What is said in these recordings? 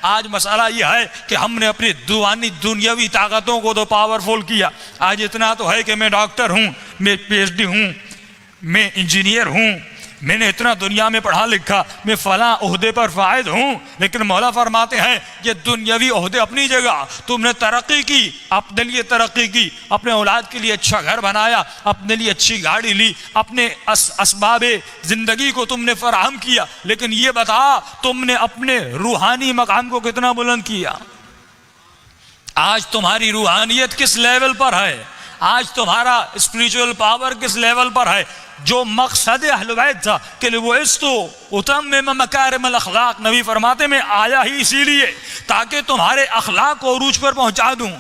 आज मसला यह है कि हमने अपनी दुनियावी ताकतों को तो पावरफुल किया। आज इतना तो है कि मैं डॉक्टर हूँ, मैं PhD हूँ, मैं इंजीनियर हूँ, मैंने इतना दुनिया में पढ़ा लिखा, मैं फला ओहदे पर फायद हूँ। लेकिन मौला फरमाते हैं ये दुनियावी ओहदे अपनी जगह, तुमने तरक्की की, अपने लिए तरक्की की, अपने औलाद के लिए अच्छा घर बनाया, अपने लिए अच्छी गाड़ी ली, अपने असबाबे ज़िंदगी को तुमने फराहम किया। लेकिन ये बता तुमने अपने रूहानी मकाम को कितना बुलंद किया? आज तुम्हारी रूहानियत किस लेवल पर है? आज तुम्हारा स्पिरिचुअल पावर किस लेवल पर है? जो मकसद अहले बैत था कि वो इस्तो उतम्मिम मकारिमल अखलाक, नबी फरमाते मैं आया ही इसीलिए ताकि तुम्हारे अखलाक को उरूज पर पहुंचा दूं,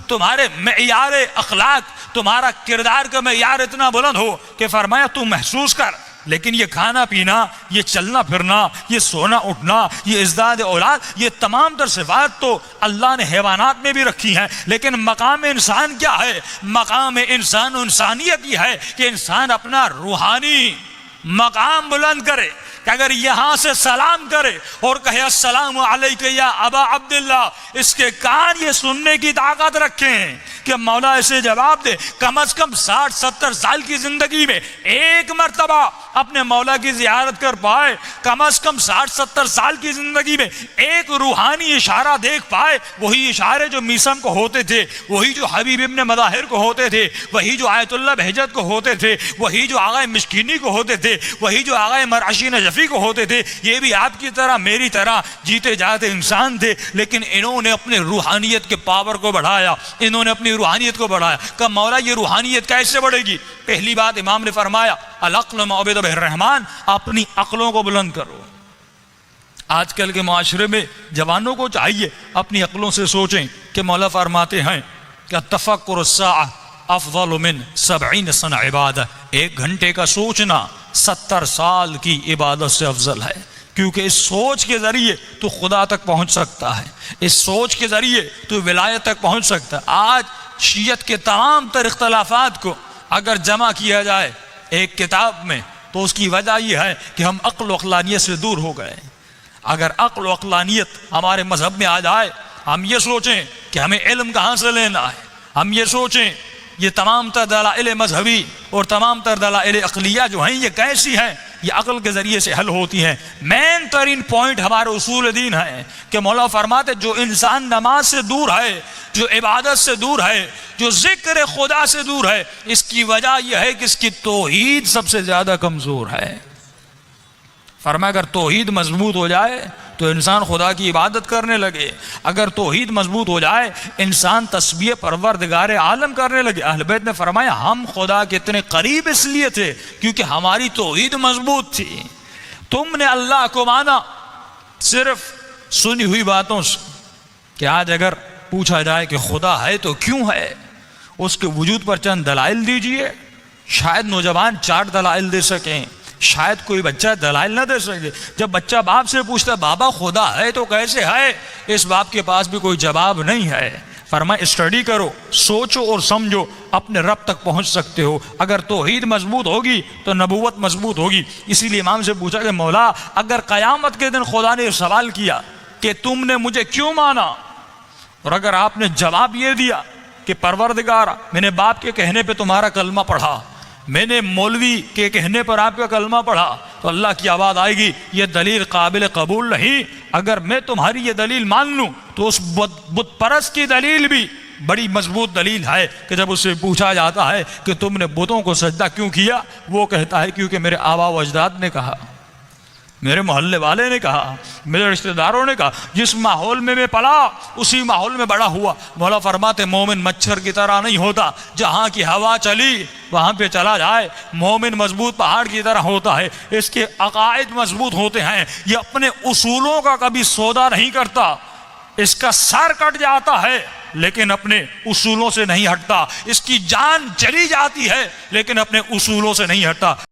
तुम्हारे मेयार अखलाक, तुम्हारा किरदार का मेयार इतना बुलंद हो कि फरमाया तू महसूस कर। लेकिन ये खाना पीना, ये चलना फिरना, ये सोना उठना, ये इज़्दाद औलाद, ये तमाम तर सिफ़ात तो अल्लाह ने हैवानात में भी रखी हैं। लेकिन मकाम इंसान क्या है? मकाम इंसान इंसानियत ये है कि इंसान अपना रूहानी मकाम बुलंद करे कि अगर यहाँ से सलाम करे और कहे अस्सलामु अलैका या अबा अब्दुल्ला, इसके कान ये सुनने की ताकत रखें कि मौला ऐसे जवाब दे। कम अज कम 60-70 साल की जिंदगी में एक मरतबा अपने मौला की जियारत कर पाए, कम अज कम 60-70 साल की जिंदगी में एक रूहानी इशारा देख पाए। वही इशारे जो मीसम को होते थे, वही जो हबीब इब्न मदाहिर को होते थे, वही जो आयतुल्लाह बहजत को होते थे, वही जो आगा मिस्कीनी को होते थे, वही जो आगा मरअशी नजफी को होते थे। ये भी आपकी तरह मेरी तरह जीते जाते इंसान थे, लेकिन इन्होंने अपने रूहानियत के पावर को बढ़ाया, इन्होंने अपनी रूहानियत को बढ़ाया। कब मौला ये रूहानियत कैसे बढ़ेगी? पहली बात इमाम ने फरमाया अल-अक़्ल मअबद रहमान, अपनी अक्लों को बुलंद करो। आजकल के माशरे में जवानों को चाहिए अपनी अक्लों से सोचें कि मौला फरमाते हैं कि तफक्कुर अस्साअ अफ़ज़ल मिन 70 सना इबादत, 1 घंटे का सोचना 70 साल की इबादत से अफजल है। क्योंकि इस सोच के ज़रिए तो खुदा तक पहुँच सकता है, इस सोच के ज़रिए तो विलायत तक पहुँच सकता है। आज शियत के तमाम तर इख्तलाफात को अगर जमा किया जाए एक किताब में तो उसकी वजह यह है कि हम अक्ल व अक़लानियत से दूर हो गए। अगर अक्ल व अक़लानियत हमारे मज़हब में आ जाए, हम ये सोचें कि हमें इल्म कहाँ से लेना है, हम ये सोचें ये तमाम तर दलाइल मजहबी और तमाम तर दलाइल अक़लिया जो हैं ये कैसी हैं, ये अक़ल के ज़रिए से हल होती हैं। मेन तरीन पॉइंट हमारे उसूल दीन है कि मौला फरमाते जो इंसान नमाज से दूर है, जो इबादत से दूर है, जो ज़िक्र खुदा से दूर है, इसकी वजह यह है कि इसकी तौहीद सबसे ज़्यादा कमज़ोर है। फरमाया अगर तौहीद मजबूत हो जाए तो इंसान खुदा की इबादत करने लगे, अगर तौहीद मजबूत हो जाए इंसान तस्बीह परवरदिगार आलम करने लगे। अहले बैत ने फरमाया हम खुदा के इतने करीब इसलिए थे क्योंकि हमारी तौहीद मजबूत थी। तुमने अल्लाह को माना सिर्फ सुनी हुई बातों से, कि आज अगर पूछा जाए कि खुदा है तो क्यों है, उसके वजूद पर चंद दलाइल दीजिए, शायद नौजवान 4 दलाइल दे सकें, शायद कोई बच्चा दलाइल न दे सके। जब बच्चा बाप से पूछता है बाबा खुदा है तो कैसे है, इस बाप के पास भी कोई जवाब नहीं है। फरमाया स्टडी करो, सोचो और समझो, अपने रब तक पहुंच सकते हो। अगर तौहीद मजबूत होगी तो नबूवत मजबूत होगी। इसीलिए इमाम से पूछा कि मौला अगर क़यामत के दिन खुदा ने सवाल किया कि तुमने मुझे क्यों माना, और अगर आपने जवाब ये दिया कि परवरदिगार मैंने बाप के कहने पर तुम्हारा कलमा पढ़ा, मैंने मौलवी के कहने पर आपका कलमा पढ़ा, तो अल्लाह की आवाज़ आएगी ये दलील काबिल कबूल नहीं। अगर मैं तुम्हारी ये दलील मान लूँ तो उस बुत परस्त की दलील भी बड़ी मजबूत दलील है कि जब उससे पूछा जाता है कि तुमने बुतों को सजदा क्यों किया, वो कहता है क्योंकि मेरे आबा व अजदाद ने कहा, मेरे मोहल्ले वाले ने कहा, मेरे रिश्तेदारों ने कहा, जिस माहौल में मैं पला उसी माहौल में बड़ा हुआ। मौला फरमाते मोमिन मच्छर की तरह नहीं होता, जहाँ की हवा चली वहाँ पे चला जाए। मोमिन मजबूत पहाड़ की तरह होता है, इसके अकायद मजबूत होते हैं, ये अपने उसूलों का कभी सौदा नहीं करता। इसका सर कट जाता है लेकिन अपने उसूलों से नहीं हटता, इसकी जान चली जाती है लेकिन अपने उसूलों से नहीं हटता।